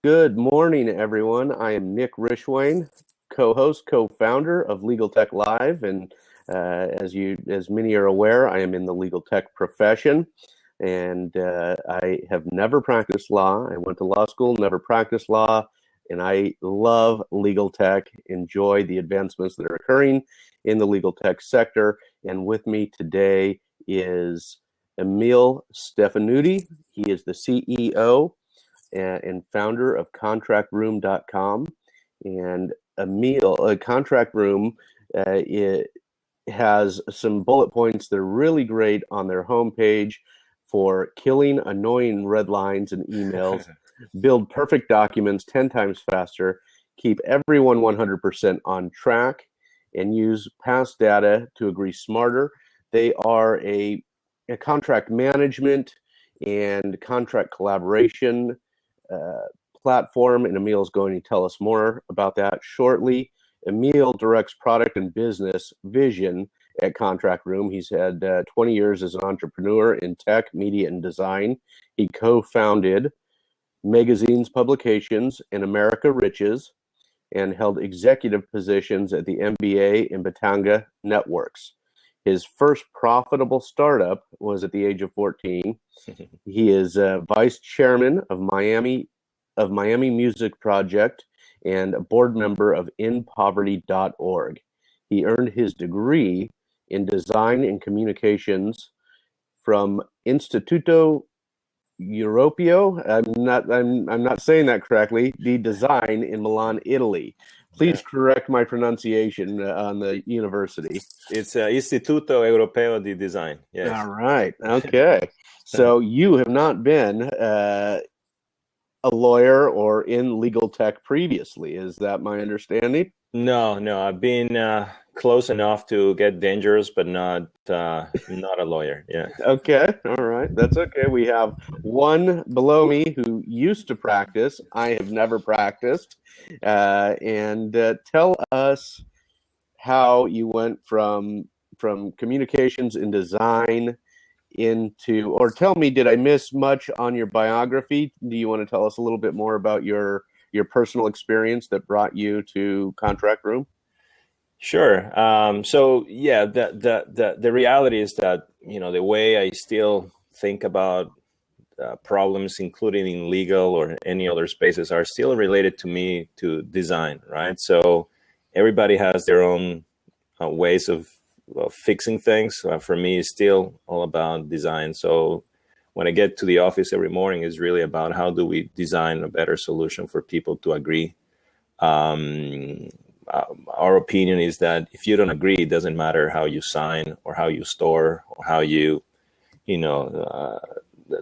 Good morning, everyone. I am Nick Rishwain, co-host, co-founder of LegalTechLIVE, and as many are aware, I am in the legal tech profession, and I have never practiced law. I went to law school, never practiced law, and I love legal tech. Enjoy the advancements that are occurring in the legal tech sector. And with me today is Emil Stefanutti. He is the CEO and founder of ContractRoom.com. And Emil, ContractRoom, it has some bullet points that are really great on their homepage for killing annoying red lines and emails, build perfect documents 10 times faster, keep everyone 100% on track, and use past data to agree smarter. They are a contract management and contract collaboration platform, and Emil is going to tell us more about that shortly. Emil directs product and business vision at ContractRoom. He's had 20 years as an entrepreneur in tech, media, and design. He co-founded Magazines Publications and America Riches and held executive positions at the MBA and Batanga Networks. His first profitable startup was at the age of 14. He is vice chairman of Miami Music Project and a board member of InPoverty.org. He earned his degree in design and communications from Instituto Europeo. I'm not saying that correctly. The design in Milan, Italy. Please correct my pronunciation on the university. It's Istituto Europeo di Design. Yes. All right. Okay. So you have not been a lawyer or in legal tech previously. Is that my understanding? No. I've been close enough to get dangerous, but not a lawyer. Yeah. Okay. All right. That's okay. We have one below me who used to practice. I have never practiced. And tell us how you went from communications and design into, or tell me, did I miss much on your biography? Do you want to tell us a little bit more about your personal experience that brought you to ContractRoom? Sure. So yeah, the reality is that, the way I still think about problems, including in legal or any other spaces, are still related to me to design, right? So everybody has their own ways of fixing things. For me, it's still all about design. So when I get to the office every morning, it's really about how do we design a better solution for people to agree. Our opinion is that if you don't agree, it doesn't matter how you sign or how you store or how you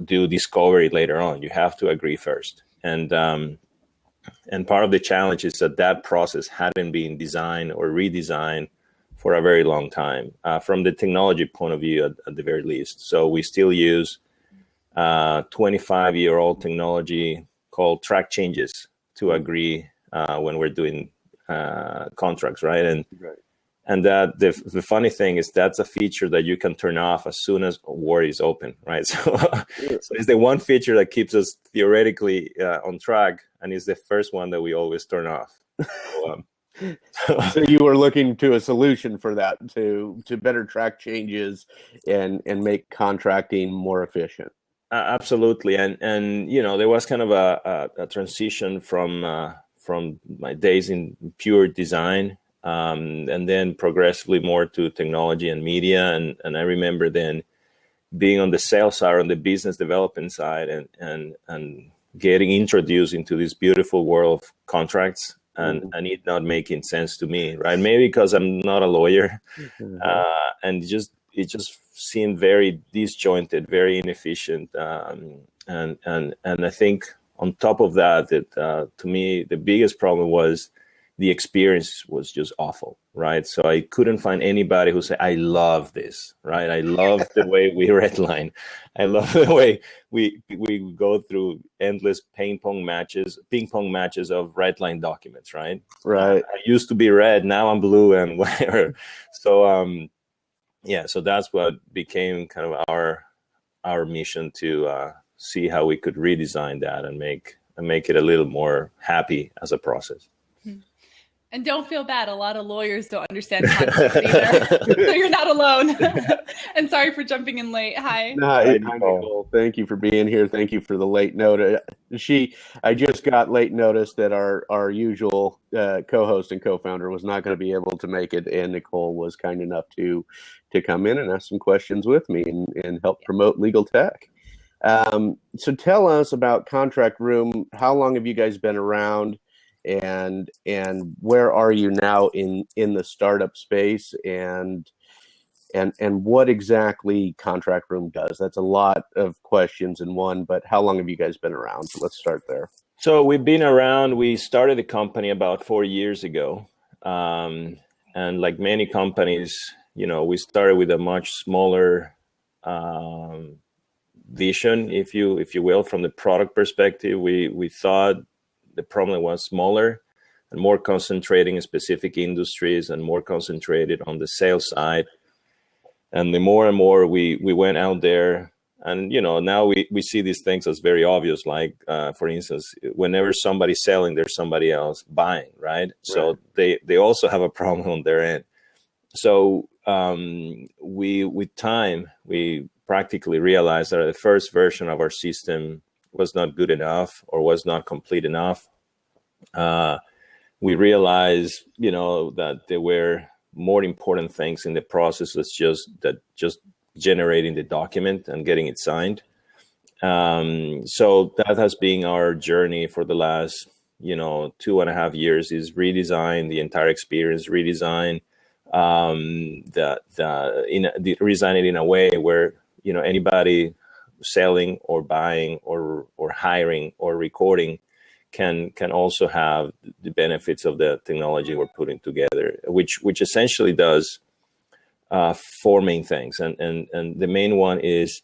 do discovery later on. You have to agree first. And part of the challenge is that process hadn't been designed or redesigned for a very long time, from the technology point of view, at the very least. So we still use 25-year-old technology called track changes to agree when we're doing contracts, right? And that the funny thing is that's a feature that you can turn off as soon as Word is open, right? So it's the one feature that keeps us theoretically on track, and it's the first one that we always turn off. So you were looking to a solution for that, to better track changes and make contracting more efficient. Absolutely, and there was kind of a transition from my days in pure design, and then progressively more to technology and media, and I remember then being on the sales side, on the business development side, and getting introduced into this beautiful world of contracts. And it not making sense to me, right? Maybe because I'm not a lawyer, and it just seemed very disjointed, very inefficient, and I think on top of that, to me the biggest problem was the experience was just awful, right? So I couldn't find anybody who said, I love this, right? I love the way we redline. I love the way we go through endless ping pong matches of redline documents, right? Right. I used to be red, now I'm blue and whatever. So, so that's what became kind of our mission to see how we could redesign that and make make it a little more happy as a process. And don't feel bad. A lot of lawyers don't understand contracts either. So you're not alone. And sorry for jumping in late. Hi. Hi, Nicole. Thank you for being here. Thank you for the late notice. I just got late notice that our usual co-host and co-founder was not going to be able to make it, and Nicole was kind enough to come in and ask some questions with me and help promote Legal Tech. So tell us about ContractRoom. How long have you guys been around? And where are you now in the startup space, and what exactly ContractRoom does? That's a lot of questions in one, but how long have you guys been around? So let's start there. So we've been around. We started the company about 4 years ago, and like many companies, we started with a much smaller vision, if you will, from the product perspective. We thought the problem was smaller and more concentrating in specific industries and more concentrated on the sales side. And the more and more we went out there, and now we see these things as very obvious. Like for instance, whenever somebody's selling, there's somebody else buying, right? So they also have a problem on their end. So with time, we practically realized that the first version of our system was not good enough or was not complete enough. We realized, that there were more important things in the process that's just generating the document and getting it signed. So that has been our journey for the last, 2.5 years, is redesign the entire experience, redesign redesign it in a way where, anybody selling or buying or hiring or recording can also have the benefits of the technology we're putting together, which essentially does four main things. And the main one is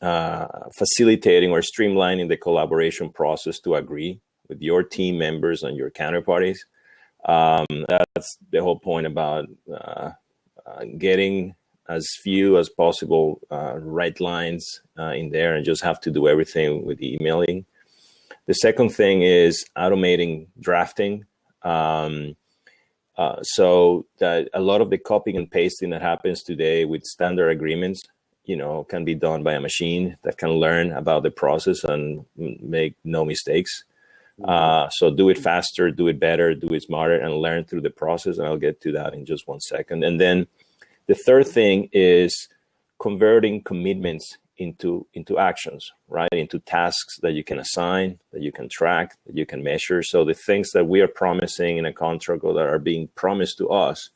facilitating or streamlining the collaboration process to agree with your team members and your counterparties. That's the whole point about getting as few as possible right lines in there, and just have to do everything with the emailing. The second thing is automating drafting. So that a lot of the copying and pasting that happens today with standard agreements, can be done by a machine that can learn about the process and make no mistakes. So do it faster, do it better, do it smarter, and learn through the process. And I'll get to that in just 1 second. And then the third thing is converting commitments into actions, right? Into tasks that you can assign, that you can track, that you can measure. So the things that we are promising in a contract or that are being promised to us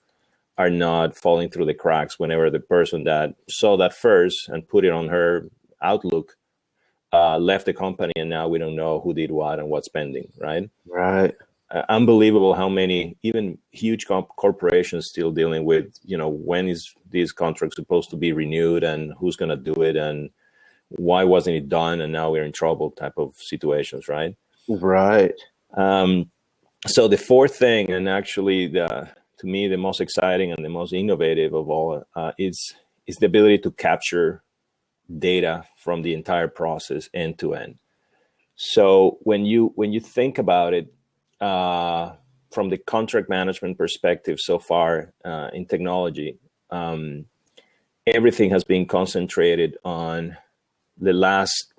are not falling through the cracks whenever the person that saw that first and put it on her Outlook left the company, and now we don't know who did what and what's pending, right? Right. Unbelievable how many even huge corporations still dealing with, when is this contract supposed to be renewed and who's going to do it and why wasn't it done and now we're in trouble type of situations, right? Right. So the fourth thing, and actually to me the most exciting and the most innovative of all, is the ability to capture data from the entire process end to end. So when you think about it, from the contract management perspective so far in technology, everything has been concentrated on the last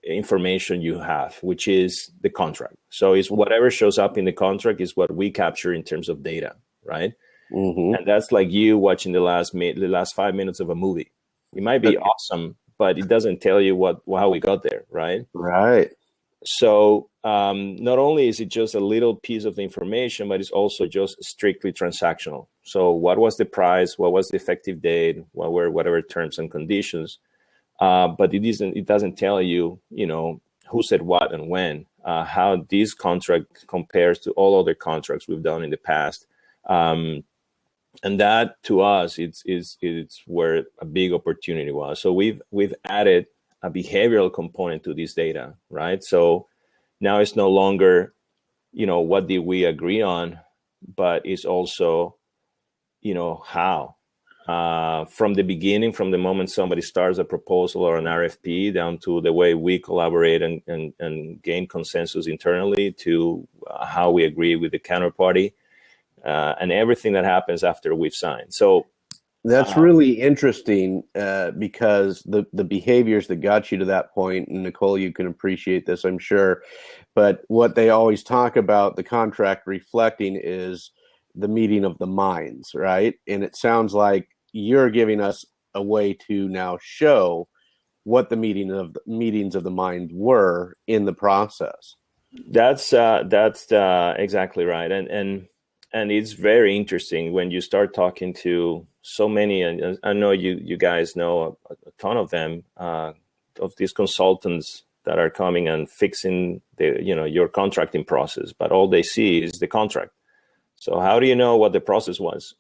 information you have, which is the contract. So it's whatever shows up in the contract is what we capture in terms of data, right? Mm-hmm. And that's like you watching the last 5 minutes of a movie. It might be awesome, but it doesn't tell you how we got there, right? Right. So not only is it just a little piece of the information, but it's also just strictly transactional. So what was the price? What was the effective date? What were whatever terms and conditions? But it doesn't tell you, who said what and when, how this contract compares to all other contracts we've done in the past. And that to us, it's where a big opportunity was. So we've added a behavioral component to this data, right? So now it's no longer, what did we agree on, but it's also, how from the beginning, from the moment somebody starts a proposal or an RFP, down to the way we collaborate and gain consensus internally, to how we agree with the counterparty, and everything that happens after we've signed. So that's really interesting, because the behaviors that got you to that point, and Nicole, you can appreciate this, I'm sure, but what they always talk about, the contract reflecting, is the meeting of the minds, right? And it sounds like you're giving us a way to now show what the meetings of the mind were in the process. That's exactly right, and it's very interesting when you start talking to so many, and I know you guys know a ton of them, of these consultants that are coming and fixing your contracting process, but all they see is the contract. So how do you know what the process was?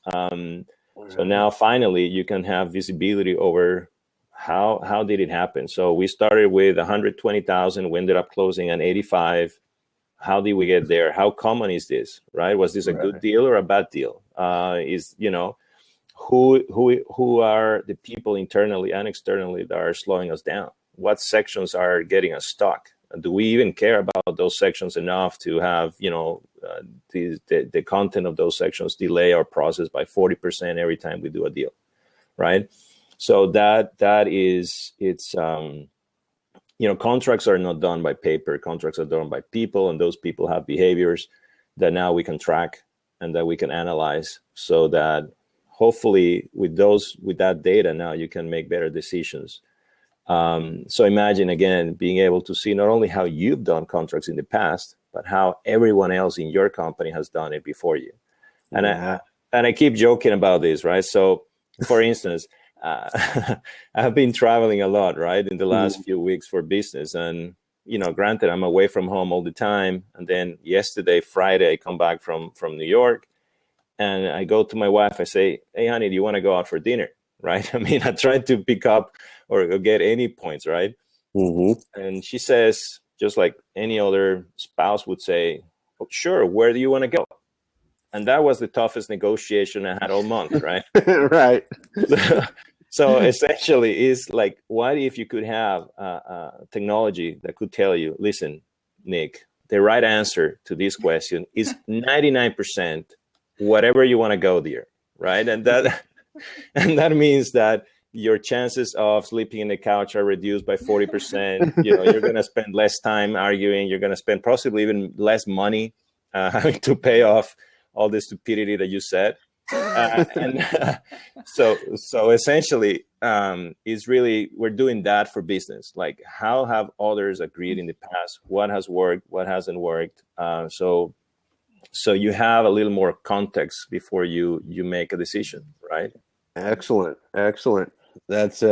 So now finally you can have visibility over how did it happen. So we started with 120,000, we ended up closing at 85. How did we get there? How common is this, right? Was this a good deal or a bad deal? Who are the people internally and externally that are slowing us down? What sections are getting us stuck? Do we even care about those sections enough to have, the content of those sections delay our process by 40% every time we do a deal, right? So contracts are not done by paper. Contracts are done by people, and those people have behaviors that now we can track and that we can analyze, so that hopefully with that data now you can make better decisions. So imagine, again, being able to see not only how you've done contracts in the past, but how everyone else in your company has done it before you. And I keep joking about this, right? So, for instance, I've been traveling a lot, right, in the last few weeks for business. And, granted, I'm away from home all the time. And then yesterday, Friday, I come back from New York, and I go to my wife. I say, "Hey, honey, do you want to go out for dinner?" Right? I mean, I tried to pick up or get any points, right? Mm-hmm. And she says, just like any other spouse would say, "Oh, sure, where do you want to go?" And that was the toughest negotiation I had all month, right? Right. So essentially, it's like, what if you could have technology that could tell you, listen, Nick, the right answer to this question is 99% whatever you want to go there, right? And that means that your chances of sleeping in the couch are reduced by 40%. You're going to spend less time arguing. You're going to spend possibly even less money having to pay off all the stupidity that you said. So essentially, it's really, we're doing that for business. Like, how have others agreed in the past? What has worked? What hasn't worked? So you have a little more context before you make a decision, right? Excellent. That's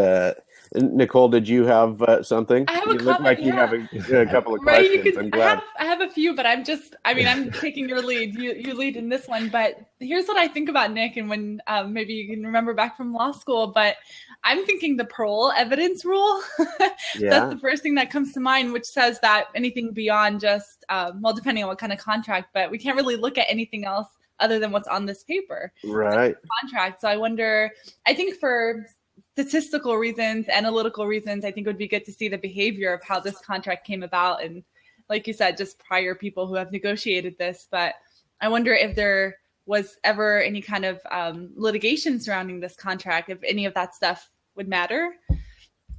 Nicole, did you have something? I have a you comment, look like you have a couple of questions. I'm glad. I have a few, but I'm taking your lead. You lead in this one, but here's what I think about Nick, and when maybe you can remember back from law school, but I'm thinking the parole evidence rule. That's the first thing that comes to mind, which says that anything beyond just, depending on what kind of contract, but we can't really look at anything else other than what's on this paper. Right. Contract. So I think for statistical reasons, analytical reasons, I think it would be good to see the behavior of how this contract came about. And like you said, just prior people who have negotiated this. But I wonder if there was ever any kind of litigation surrounding this contract, if any of that stuff would matter.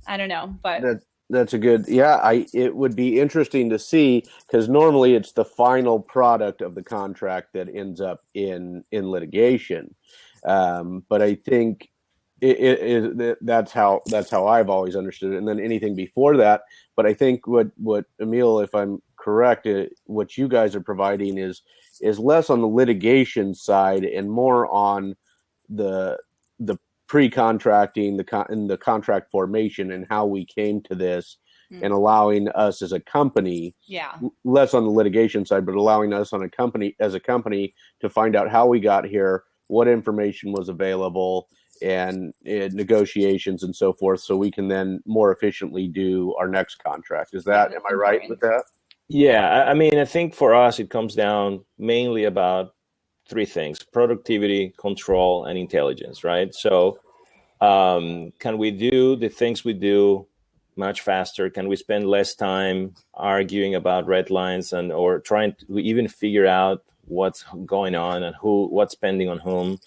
I don't know, but that's a good, it would be interesting to see, because normally it's the final product of the contract that ends up in litigation. But I think that's how I've always understood it. And then anything before that. But I think what Emil, if I'm correct, what you guys are providing is less on the litigation side and more on the pre-contracting, the contract formation, and how we came to this, and allowing us as a company, less on the litigation side, but allowing us as a company to find out how we got here, what information was available, and negotiations and so forth, so we can then more efficiently do our next contract. Am I right with that? Yeah, I mean, I think for us, it comes down mainly about three things: productivity, control, and intelligence, right? So can we do the things we do much faster? Can we spend less time arguing about red lines or trying to even figure out what's going on and what's spending on whom?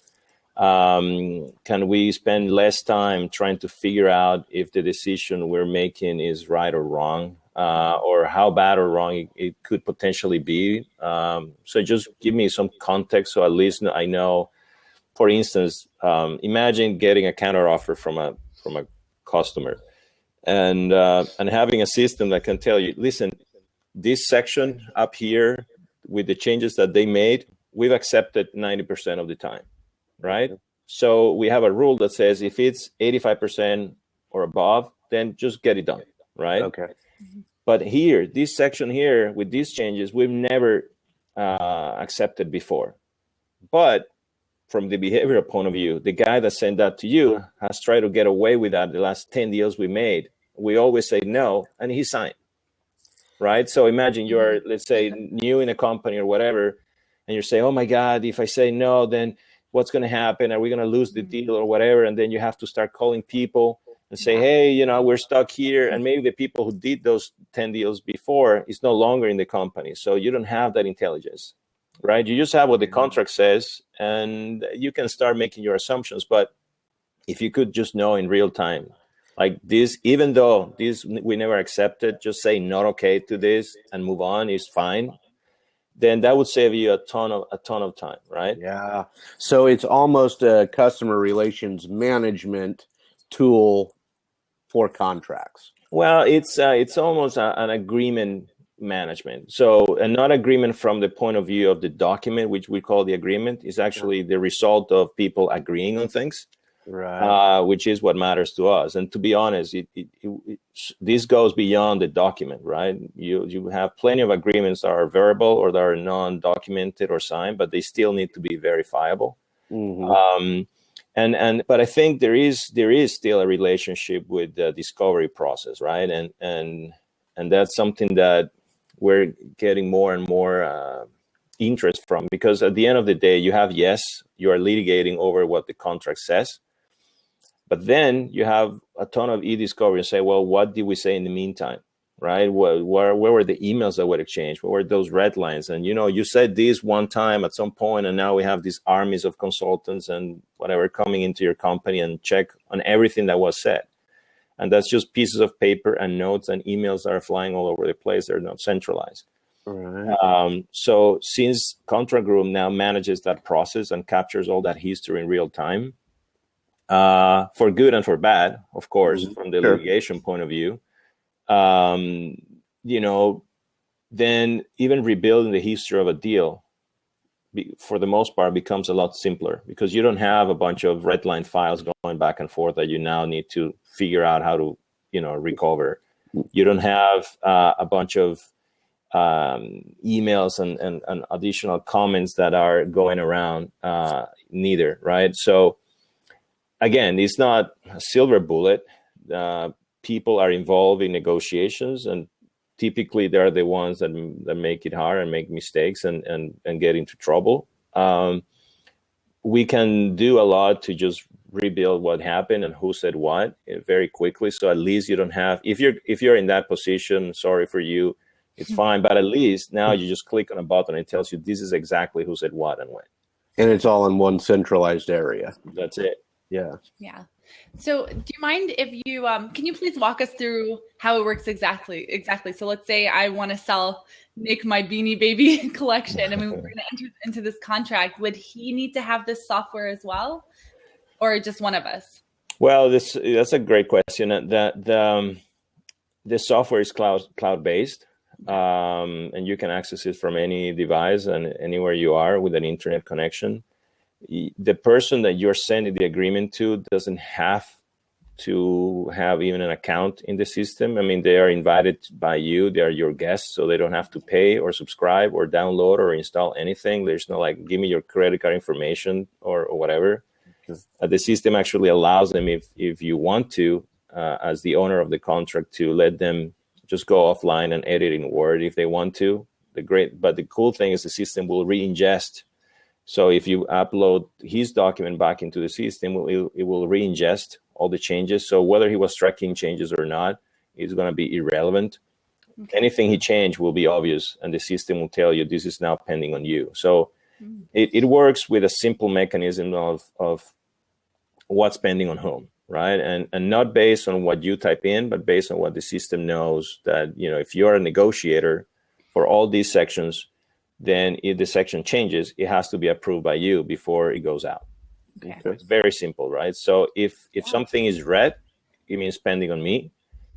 Can we spend less time trying to figure out if the decision we're making is right or wrong, or how bad or wrong it could potentially be? So just give me some context so at least I know. For instance, imagine getting a counteroffer from a customer, and having a system that can tell you, listen, this section up here with the changes that they made, we've accepted 90% of the time, right? So we have a rule that says if it's 85% or above, then just get it done, right? Okay. But here, this section here with these changes, we've never accepted before. But from the behavioral point of view, the guy that sent that to you has tried to get away with that the last 10 deals we made. We always say no, and he signed, right? So imagine you're, let's say, new in a company or whatever, and you're saying, oh my God, if I say no, then what's going to happen? Are we going to lose the deal or whatever? And then you have to start calling people and say, hey, we're stuck here. And maybe the people who did those 10 deals before is no longer in the company. So you don't have that intelligence. Right? You just have what the contract says, and you can start making your assumptions. But if you could just know in real time, like this, even though this we never accepted, just say not okay to this and move on is fine. Then that would save you a ton of time, right? Yeah. So it's almost a customer relations management tool for contracts. Well, it's almost an agreement management. So not agreement from the point of view of the document, which we call the agreement, is actually the result of people agreeing on things, right? Which is what matters to us. And to be honest, this goes beyond the document, right? You have plenty of agreements that are verbal or that are non-documented or signed, but they still need to be verifiable. Mm-hmm. But I think there is still a relationship with the discovery process, right? And that's something that we're getting more and more interest from, because at the end of the day, you are litigating over what the contract says, but then you have a ton of e-discovery and say, well, what did we say in the meantime, right? Where were the emails that were exchanged? What were those red lines? And, you said this one time at some point, and now we have these armies of consultants and whatever coming into your company and check on everything that was said. And that's just pieces of paper and notes and emails that are flying all over the place. They're not centralized. Right. So since ContractRoom now manages that process and captures all that history in real time, for good and for bad, of course, from the litigation point of view, then even rebuilding the history of a deal, for the most part, becomes a lot simpler, because you don't have a bunch of red line files going back and forth that you now need to figure out how to, recover. You don't have a bunch of emails and additional comments that are going around neither, right? So again, it's not a silver bullet. People are involved in negotiations, and typically they're the ones that make it hard and make mistakes and get into trouble. We can do a lot to just rebuild what happened and who said what very quickly. So at least you don't have, if you're in that position, sorry for you, it's fine. But at least now you just click on a button and it tells you this is exactly who said what and when. And it's all in one centralized area. That's it. Yeah. Yeah. So do you mind if you, can you please walk us through how it works exactly? So let's say I want to sell Nick my Beanie Baby collection. I mean, we're going to enter into this contract. Would he need to have this software as well, or just one of us? Well, that's a great question. The software is cloud-based, and you can access it from any device and anywhere you are with an internet connection. The person that you're sending the agreement to doesn't have to have even an account in the system. I mean, they are invited by you. They are your guests, so they don't have to pay or subscribe or download or install anything. There's no like, give me your credit card information or whatever. The system actually allows them, if you want to, as the owner of the contract, to let them just go offline and edit in Word if they want to. But the cool thing is the system will re-ingest So if you upload his document back into the system, it will re-ingest all the changes. So whether he was tracking changes or not is going to be irrelevant. Okay. Anything he changed will be obvious, and the system will tell you this is now pending on you. So it works with a simple mechanism of what's pending on whom, right? And not based on what you type in, but based on what the system knows that, if you're a negotiator for all these sections, then if the section changes, it has to be approved by you before it goes out. Okay. It's very simple, right? So if something is red, it means pending on me.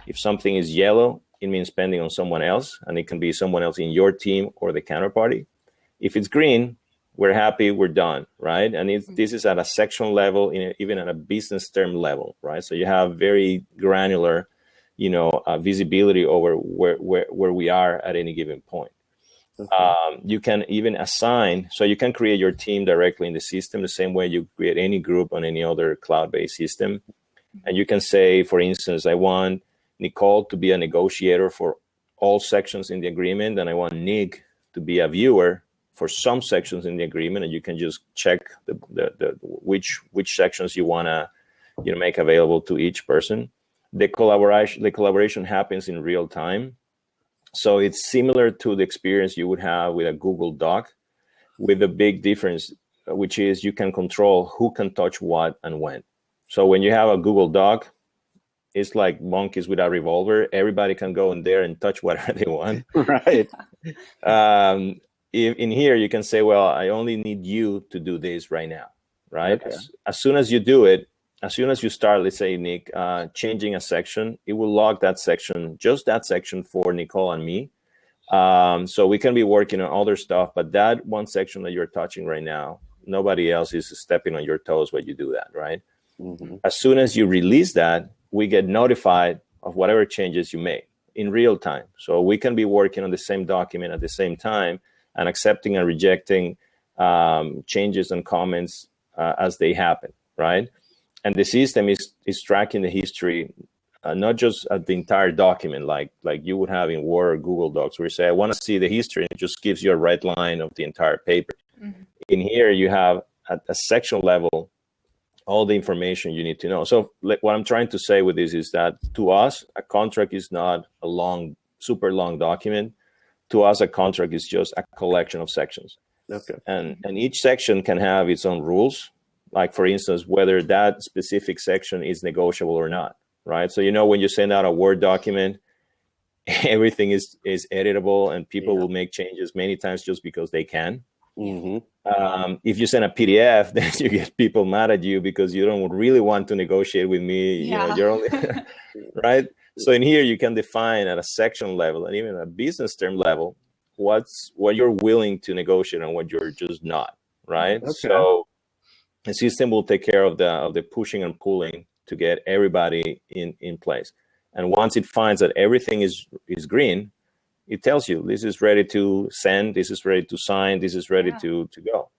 If something is yellow, it means pending on someone else, and it can be someone else in your team or the counterparty. If it's green, we're happy, we're done, right? And this is at a section level, even at a business term level, right? So you have very granular, visibility over where we are at any given point. Okay. You can even assign, so you can create your team directly in the system the same way you create any group on any other cloud-based system. And you can say, for instance, I want Nicole to be a negotiator for all sections in the agreement, and I want Nick to be a viewer for some sections in the agreement, and you can just check which sections you want to make available to each person. The collaboration happens in real time. So it's similar to the experience you would have with a Google Doc, with a big difference, which is you can control who can touch what and when. So when you have a Google Doc, it's like monkeys with a revolver. Everybody can go in there and touch whatever they want. Right. In here, you can say, well, I only need you to do this right now, right? Okay. As soon as you do it, as soon as you start, let's say, Nick, changing a section, it will log that section, just that section for Nicole and me. So we can be working on other stuff, but that one section that you're touching right now, nobody else is stepping on your toes when you do that, right? Mm-hmm. As soon as you release that, we get notified of whatever changes you make in real time. So we can be working on the same document at the same time and accepting and rejecting changes and comments as they happen, right? And the system is tracking the history, not just at the entire document, like you would have in Word or Google Docs, where you say, I want to see the history, and it just gives you a red line of the entire paper. Mm-hmm. In here, you have at a section level all the information you need to know. So what I'm trying to say with this is that to us, a contract is not a super long document. To us, a contract is just a collection of sections. Okay. And each section can have its own rules. Like, for instance, whether that specific section is negotiable or not, right? So, when you send out a Word document, everything is editable, and people will make changes many times just because they can. Mm-hmm. If you send a PDF, then you get people mad at you because you don't really want to negotiate with me. Yeah. You're only right. So in here, you can define at a section level and even at a business term level what you're willing to negotiate and what you're just not, right? Okay. So the system will take care of the pushing and pulling to get everybody in place. And once it finds that everything is green, it tells you this is ready to send, this is ready to sign, this is ready to go.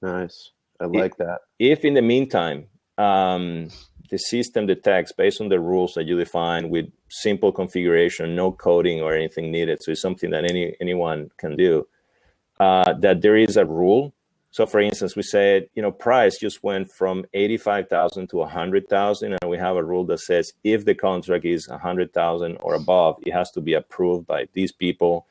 Nice. I like that. If in the meantime, the system detects based on the rules that you define with simple configuration, no coding or anything needed, so it's something that anyone can do, that there is a rule. So for instance, we said, price just went from 85,000 to 100,000, and we have a rule that says if the contract is 100,000 or above, it has to be approved by these people,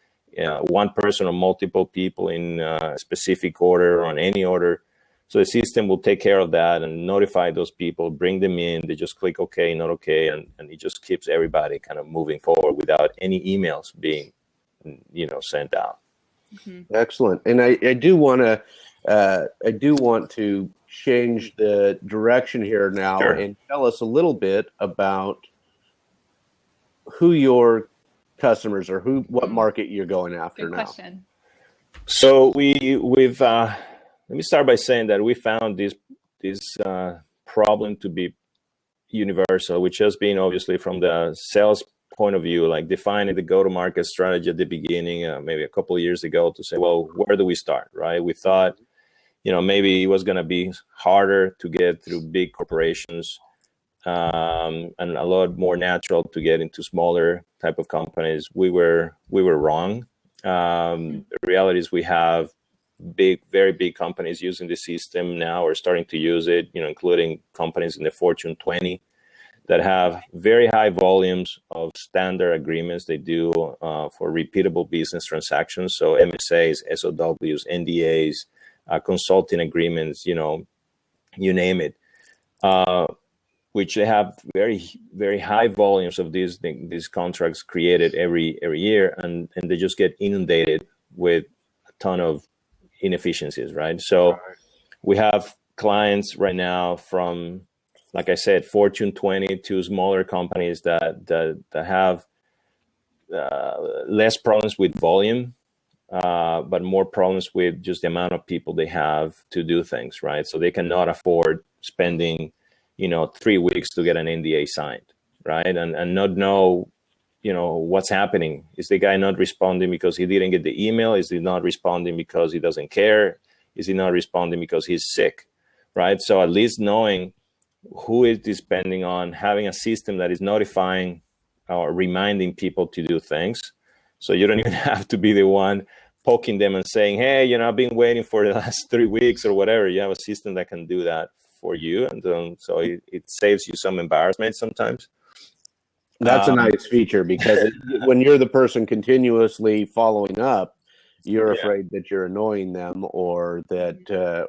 one person or multiple people in a specific order or on any order. So the system will take care of that and notify those people, bring them in. They just click OK, not OK, and it just keeps everybody kind of moving forward without any emails being, sent out. Mm-hmm. Excellent. And I do want to change the direction here now. Sure. And tell us a little bit about who your customers are, what market you're going after. Good now. Question. So we've let me start by saying that we found this problem to be universal, which has been obviously from the sales point of view, like defining the go-to-market strategy at the beginning, maybe a couple of years ago, to say, well, where do we start, right? We thought, maybe it was going to be harder to get through big corporations and a lot more natural to get into smaller type of companies. We were wrong. The reality is we have very big companies using the system now or starting to use it, including companies in the Fortune 20 that have very high volumes of standard agreements they do for repeatable business transactions. So MSAs, SOWs, NDAs, consulting agreements, you name it, which they have very, very high volumes of these contracts created every year, and they just get inundated with a ton of inefficiencies, right? So we have clients right now from, like I said, Fortune 20 to smaller companies that have less problems with volume, but more problems with just the amount of people they have to do things, right? So they cannot afford spending, 3 weeks to get an NDA signed, right? And not know, what's happening. Is the guy not responding because he didn't get the email? Is he not responding because he doesn't care? Is he not responding because he's sick, right? So at least knowing who is this depending on, having a system that is notifying or reminding people to do things. So you don't even have to be the one poking them and saying, hey, I've been waiting for the last 3 weeks or whatever. You have a system that can do that for you. And so it saves you some embarrassment sometimes. That's a nice feature, because when you're the person continuously following up, you're afraid that you're annoying them, or that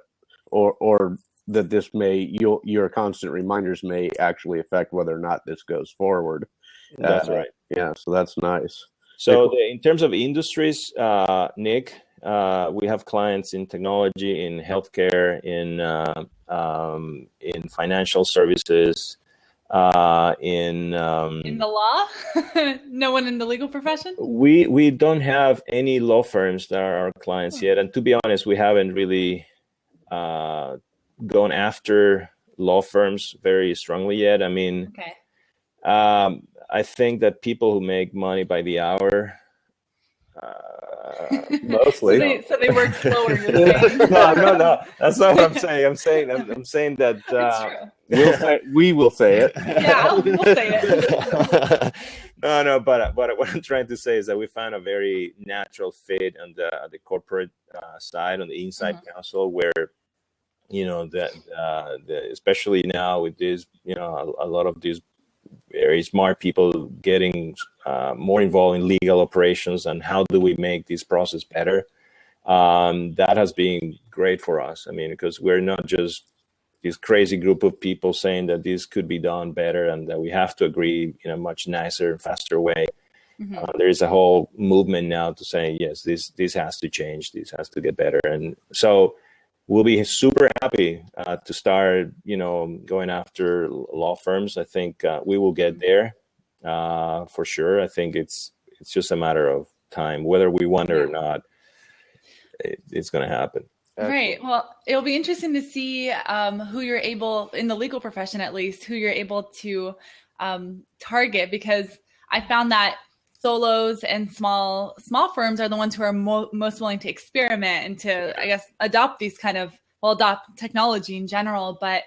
or that this your constant reminders may actually affect whether or not this goes forward. That's right. Yeah, so that's nice. So in terms of industries, Nick, we have clients in technology, in healthcare, in financial services, in the law. No one in the legal profession. We don't have any law firms that are our clients yet, and to be honest, we haven't really gone after law firms very strongly yet. I mean, I think that people who make money by the hour, mostly. So they work slower. No, that's not what I'm saying. I'm saying that we will say it. Yeah, we'll say it. No, but what I'm trying to say is that we found a very natural fit on the corporate side, on the inside counsel, where especially now with this, a lot of these very smart people getting more involved in legal operations and how do we make this process better. That has been great for us. I mean, because we're not just this crazy group of people saying that this could be done better and that we have to agree in a much nicer, faster way. There is a whole movement now to say, yes, this has to change. This has to get better. And so we'll be super happy to start, going after law firms. I think we will get there for sure. I think it's just a matter of time, whether we want it or not. It's going to happen. Right. Well, it'll be interesting to see who you're able, in the legal profession at least, who you're able to target, because I found that solos and small firms are the ones who are most willing to experiment and to, I guess, adopt technology in general. But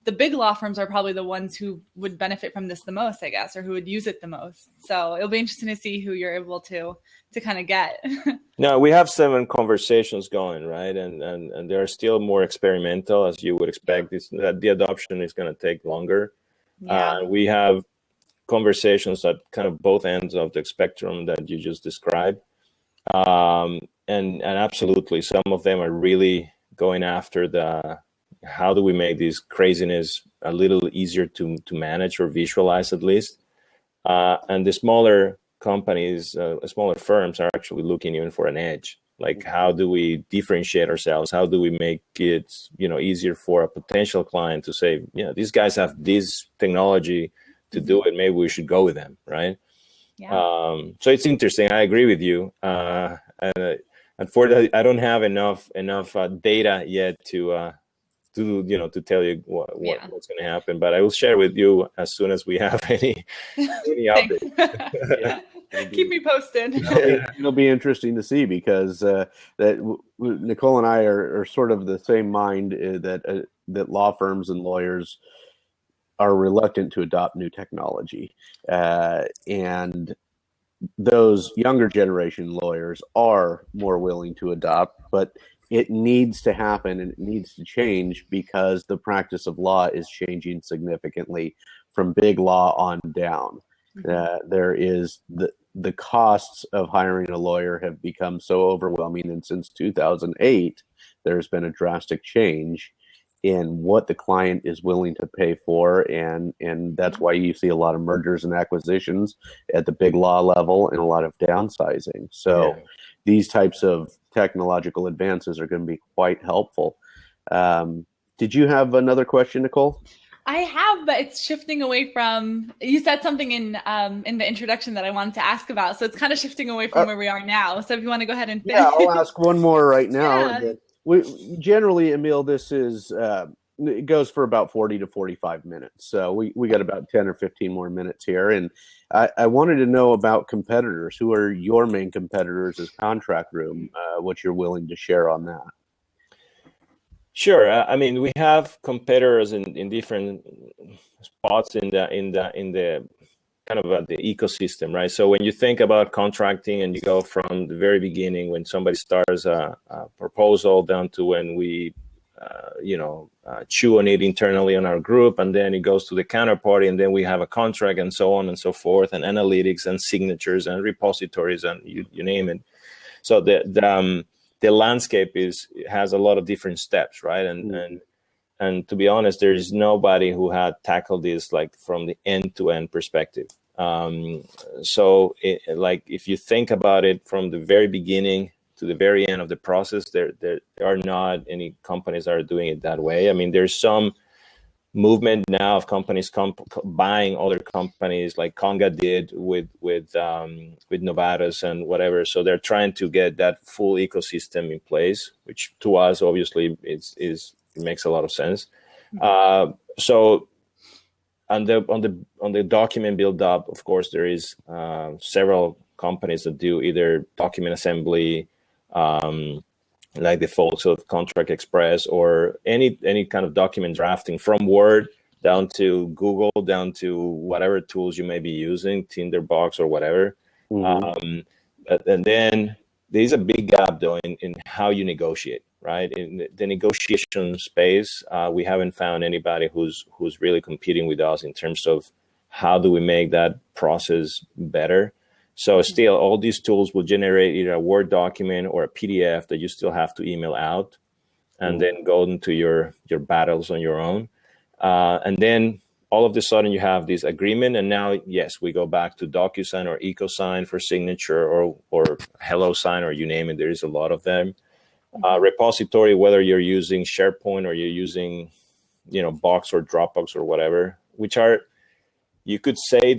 the big law firms are probably the ones who would benefit from this the most, I guess, or who would use it the most. So it'll be interesting to see who you're able to kind of get. No, we have 7 conversations going, right? And they're still more experimental, as you would expect. The adoption is going to take longer. Yeah. We have conversations at kind of both ends of the spectrum that you just described. And absolutely, some of them are really going after how do we make this craziness a little easier to manage or visualize, at least. And the smaller companies, smaller firms are actually looking even for an edge. Like, how do we differentiate ourselves? How do we make it, easier for a potential client to say, these guys have this technology to do it. Maybe we should go with them, right? Yeah. So it's interesting. I agree with you. Unfortunately, I don't have enough data yet to tell you what's going to happen. But I will share with you as soon as we have any updates. Keep me posted. It'll be interesting to see, because that Nicole and I are sort of the same mind, that law firms and lawyers are reluctant to adopt new technology, and those younger generation lawyers are more willing to adopt. But it needs to happen and it needs to change because the practice of law is changing significantly from big law on down. There is the costs of hiring a lawyer have become so overwhelming, and since 2008, there's been a drastic change in what the client is willing to pay for, and that's why you see a lot of mergers and acquisitions at the big law level and a lot of downsizing. So these types of technological advances are going to be quite helpful. Did you have another question, Nicole? I have, but it's shifting away from, you said something in the introduction that I wanted to ask about. So it's kind of shifting away from where we are now. So if you want to go ahead and finish. Yeah, I'll ask one more right now. Yeah. We generally, Emil, this is, it goes for about 40 to 45 minutes. So we got about 10 or 15 more minutes here. And I wanted to know about competitors. Who are your main competitors as ContractRoom? What you're willing to share on that? Sure. I mean, we have competitors in different spots in the kind of the ecosystem, right? So when you think about contracting and you go from the very beginning, when somebody starts a proposal down to when we, chew on it internally on our group, and then it goes to the counterparty, and then we have a contract and so on and so forth, and analytics and signatures and repositories and you name it. So the landscape has a lot of different steps, right? And to be honest, there is nobody who had tackled this like from the end-to-end perspective. So if you think about it from the very beginning to the very end of the process, there are not any companies that are doing it that way. I mean, there's some movement now of companies buying other companies, like Conga did with Novartis and whatever. So they're trying to get that full ecosystem in place, which to us obviously it makes a lot of sense. So on the document build up, of course, there is several companies that do either document assembly, like the folks of Contract Express, or any kind of document drafting from Word down to Google, down to whatever tools you may be using, Tinderbox or whatever. And then there's a big gap though in how you negotiate, right? In the negotiation space, we haven't found anybody who's really competing with us in terms of how do we make that process better. So still, all these tools will generate either a Word document or a PDF that you still have to email out, and then go into your battles on your own. And then all of a sudden you have this agreement, and now, yes, we go back to DocuSign or EcoSign for signature, or HelloSign, or you name it. There is a lot of them. Repository, whether you're using SharePoint or you're using, Box or Dropbox or whatever, which are, you could say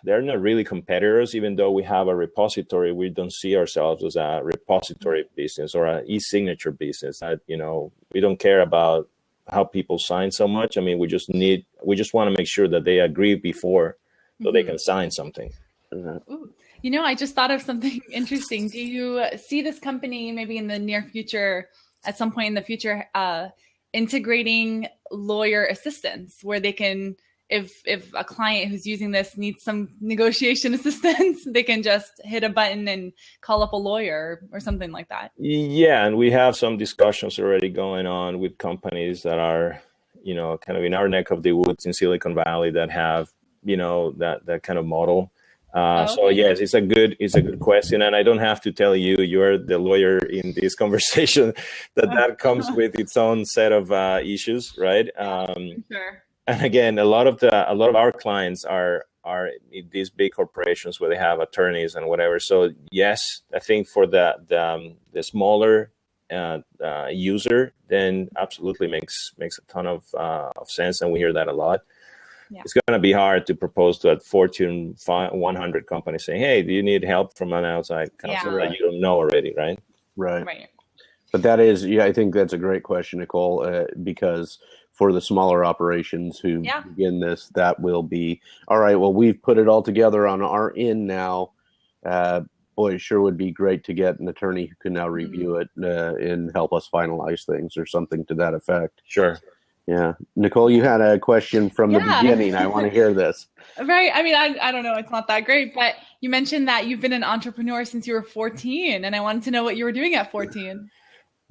they're not really competitors. Even though we have a repository, we don't see ourselves as a repository business or an e-signature business. We don't care about how people sign so much. I mean, we just want to make sure that they agree before so they can sign something. I just thought of something interesting. Do you see this company maybe in the near future, at some point in the future, integrating lawyer assistance where they can, if a client who's using this needs some negotiation assistance, they can just hit a button and call up a lawyer or something like that? Yeah, and we have some discussions already going on with companies that are, kind of in our neck of the woods in Silicon Valley that have, that kind of model. So yes, it's a good question, and I don't have to tell you, you're the lawyer in this conversation, that comes with its own set of issues, right? Sure. And again, a lot of our clients are in these big corporations where they have attorneys and whatever. So yes, I think for the smaller user, then absolutely makes a ton of sense, and we hear that a lot. Yeah. It's going to be hard to propose to a Fortune 100 company saying, "Hey, do you need help from an outside counsel that you don't know already?" Right. Right. But that is, I think that's a great question, Nicole, because for the smaller operations who begin this, that will be, all right, well, we've put it all together on our end now. Boy, it sure would be great to get an attorney who can now review it and help us finalize things or something to that effect. Sure. Yeah. Nicole, you had a question from the beginning. I want to hear this. Right. I mean, I don't know. It's not that great, but you mentioned that you've been an entrepreneur since you were 14, and I wanted to know what you were doing at 14.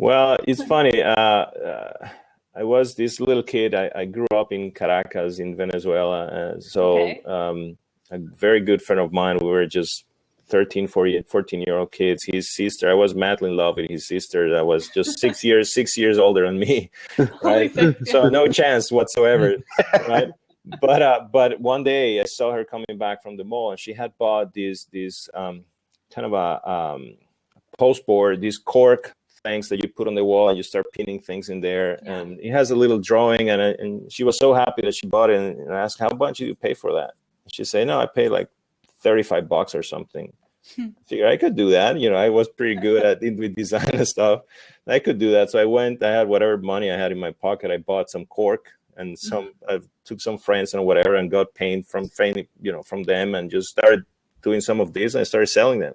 Well, it's funny. I was this little kid. I grew up in Caracas in Venezuela. A very good friend of mine, we were just 13, 14-year-old kids. His sister, I was madly in love with his sister that was just 6 years older than me, right? So no chance whatsoever, right? But one day I saw her coming back from the mall, and she had bought this kind of a postboard, these cork things that you put on the wall, and you start pinning things in there. Yeah. And it has a little drawing, and she was so happy that she bought it. And I asked, how much did you pay for that? And she said, no, I paid like $35 or something. I figured I could do that. I was pretty good at with design and stuff. I could do that. So I went, I had whatever money I had in my pocket. I bought some cork and I took some friends and whatever and got paint from them, and just started doing some of these. And I started selling them.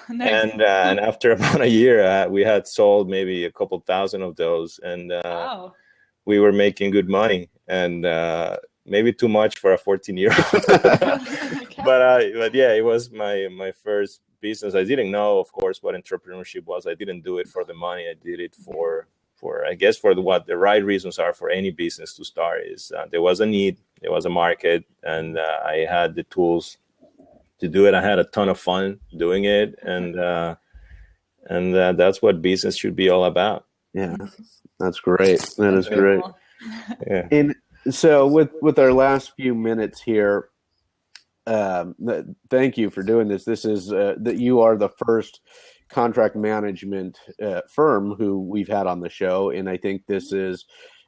Nice. And after about a year, we had sold maybe a couple thousand of those, and wow. We were making good money, and maybe too much for a 14-year-old. but yeah, it was my first business. I didn't know, of course, what entrepreneurship was. I didn't do it for the money. I did it for I guess for what the right reasons are for any business to start. Is there was a need, there was a market, and I had the tools to do it. I had a ton of fun doing it, and that's what business should be all about. Yeah, that's great. That is great. Yeah. And so, with our last few minutes here, thank you for doing this. This is that you are the first contract management firm who we've had on the show, and I think this is,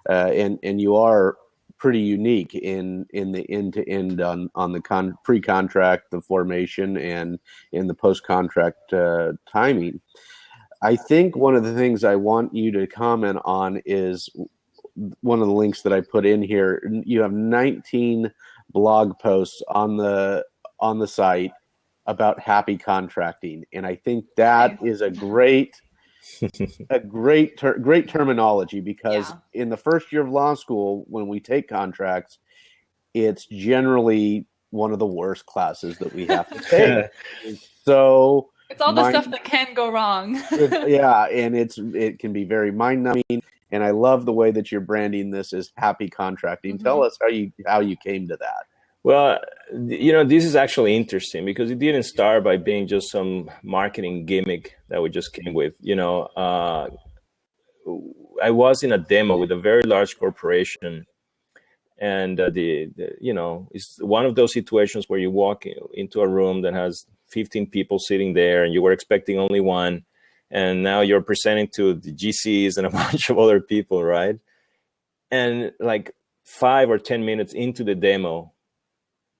and you are pretty unique in the end-to-end on the pre-contract, the formation, and in the post-contract timing. I think one of the things I want you to comment on is one of the links that I put in here. You have 19 blog posts on the site about happy contracting, and I think that is a great terminology, because in the first year of law school, when we take contracts, it's generally one of the worst classes that we have to take. So it's all the stuff that can go wrong. And it can be very mind-numbing. And I love the way that you're branding this as happy contracting. Mm-hmm. Tell us how you came to that. Well, this is actually interesting, because it didn't start by being just some marketing gimmick that we just came with. I was in a demo with a very large corporation, and it's one of those situations where you walk into a room that has 15 people sitting there, and you were expecting only one, and now you're presenting to the GCs and a bunch of other people, right? And like 5 or 10 minutes into the demo,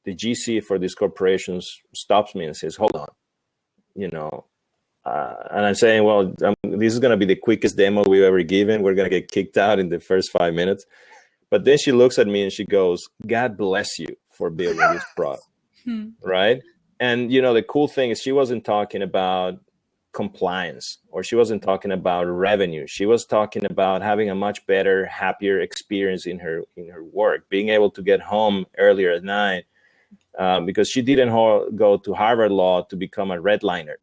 the GC for these corporations stops me and says, hold on, and I'm saying, well, this is going to be the quickest demo we've ever given. We're going to get kicked out in the first 5 minutes. But then she looks at me and she goes, God bless you for building this product, right? And, the cool thing is she wasn't talking about compliance, or she wasn't talking about revenue. She was talking about having a much better, happier experience in her work, being able to get home earlier at night. Because she didn't go to Harvard Law to become a redliner,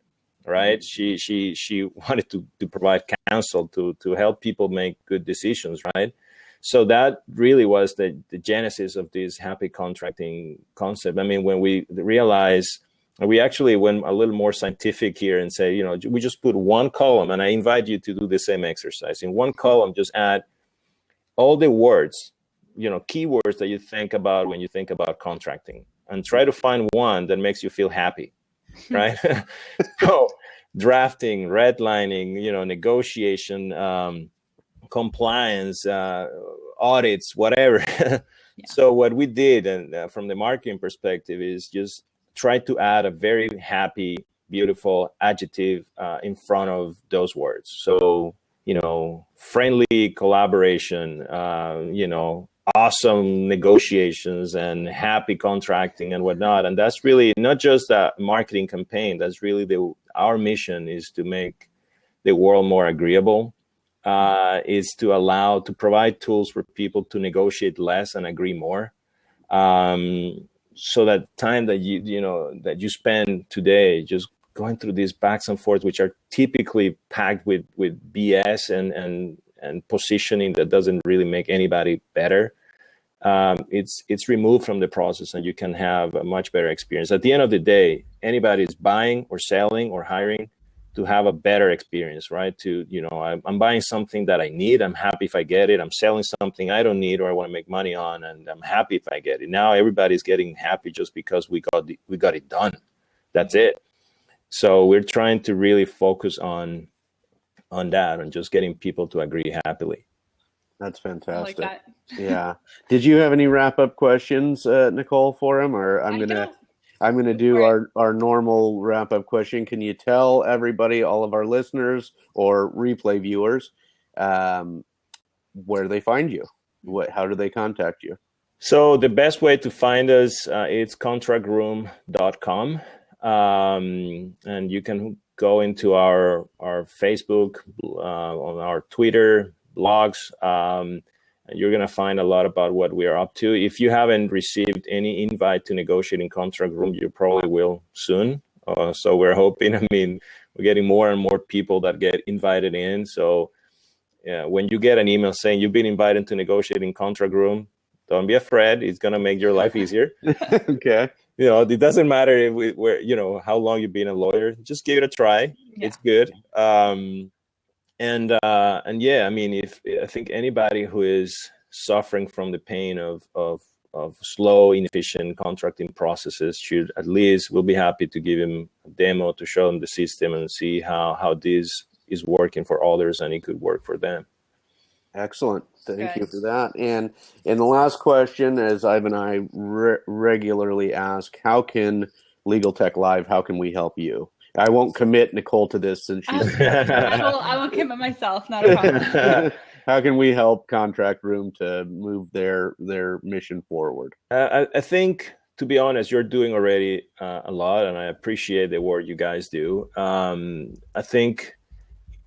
right? Mm-hmm. She wanted to provide counsel to help people make good decisions, right? So that really was the genesis of this happy contracting concept. I mean, when we realized, we actually went a little more scientific here and say, we just put one column, and I invite you to do the same exercise. In one column, just add all the words, keywords that you think about when you think about contracting, and try to find one that makes you feel happy, right? So drafting, redlining, negotiation, compliance, audits, whatever. Yeah. So what we did, and from the marketing perspective, is just try to add a very happy, beautiful adjective in front of those words. So, friendly collaboration, awesome negotiations and happy contracting and whatnot. And that's really not just a marketing campaign. That's really our mission is to make the world more agreeable, is to provide tools for people to negotiate less and agree more. So that time that you spend today just going through these backs and forths, which are typically packed with BS and positioning that doesn't really make anybody better. It's removed from the process, and you can have a much better experience. At the end of the day, anybody is buying or selling or hiring to have a better experience, right? I'm buying something that I need. I'm happy if I get it. I'm selling something I don't need or I want to make money on, and I'm happy if I get it. Now everybody's getting happy just because we got it done. That's it. So we're trying to really focus on that and just getting people to agree happily. That's fantastic. I like that. Yeah. Did you have any wrap-up questions, Nicole, for him? Or I'm gonna do our normal wrap-up question. Can you tell everybody, all of our listeners or replay viewers, where they find you? How do they contact you? So the best way to find us is ContractRoom.com, and you can go into our Facebook, on our Twitter, blogs. You're going to find a lot about what we are up to. If you haven't received any invite to negotiating Contract Room, you probably will soon. So we're hoping. We're getting more and more people that get invited in. So when you get an email saying you've been invited to negotiating Contract Room, don't be afraid. It's going to make your life easier. Okay. It doesn't matter how long you've been a lawyer. Just give it a try. Yeah. It's good. I think anybody who is suffering from the pain of slow, inefficient contracting processes we'll be happy to give him a demo to show them the system and see how this is working for others, and it could work for them. Excellent. Thank you for that. And the last question, as Ivan and I regularly ask, how can LegalTechLIVE, how can we help you? I won't commit Nicole to this since she's. I will commit myself. Not a problem. How can we help Contract Room to move their mission forward? I think, to be honest, you're doing already a lot, and I appreciate the work you guys do. I think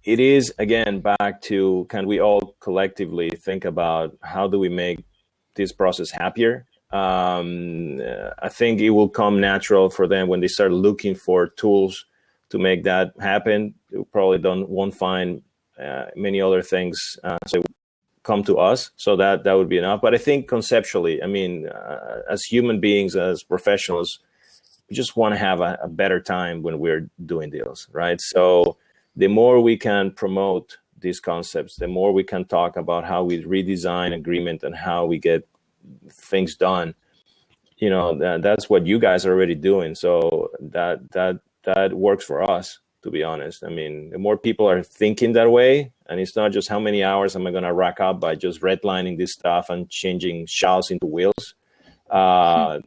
it is, again, back to, can we all collectively think about how do we make this process happier? I think it will come natural for them when they start looking for tools to make that happen. You probably won't find many other things, so come to us. So that would be enough. But I think conceptually, as human beings, as professionals, we just want to have a better time when we're doing deals, right? So the more we can promote these concepts, the more we can talk about how we redesign agreement and how we get things done. That's what you guys are already doing. So that works for us, to be honest. The more people are thinking that way, and it's not just how many hours am I going to rack up by just redlining this stuff and changing shells into wheels, the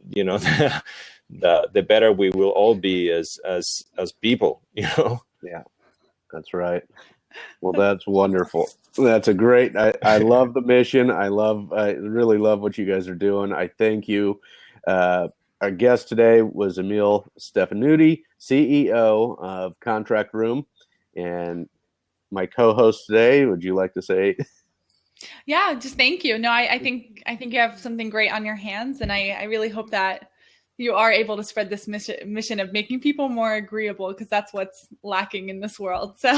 better we will all be as people, Yeah, that's right. Well, that's wonderful. That's a great, I love the mission. I really love what you guys are doing. I thank you. Our guest today was Emil Stefanutti, CEO of Contract Room, and my co-host today. Would you like to say? Yeah, just thank you. No, I think you have something great on your hands, and I really hope that you are able to spread this mission of making people more agreeable, because that's what's lacking in this world. So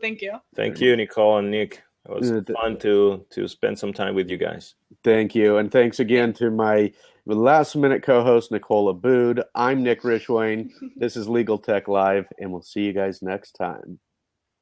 thank you. Thank you, Nicole and Nick. It was fun to spend some time with you guys. Thank you. And thanks again to my last minute co-host, Nicole Abboud. I'm Nick Rishwain. This is Legal Tech Live, and we'll see you guys next time.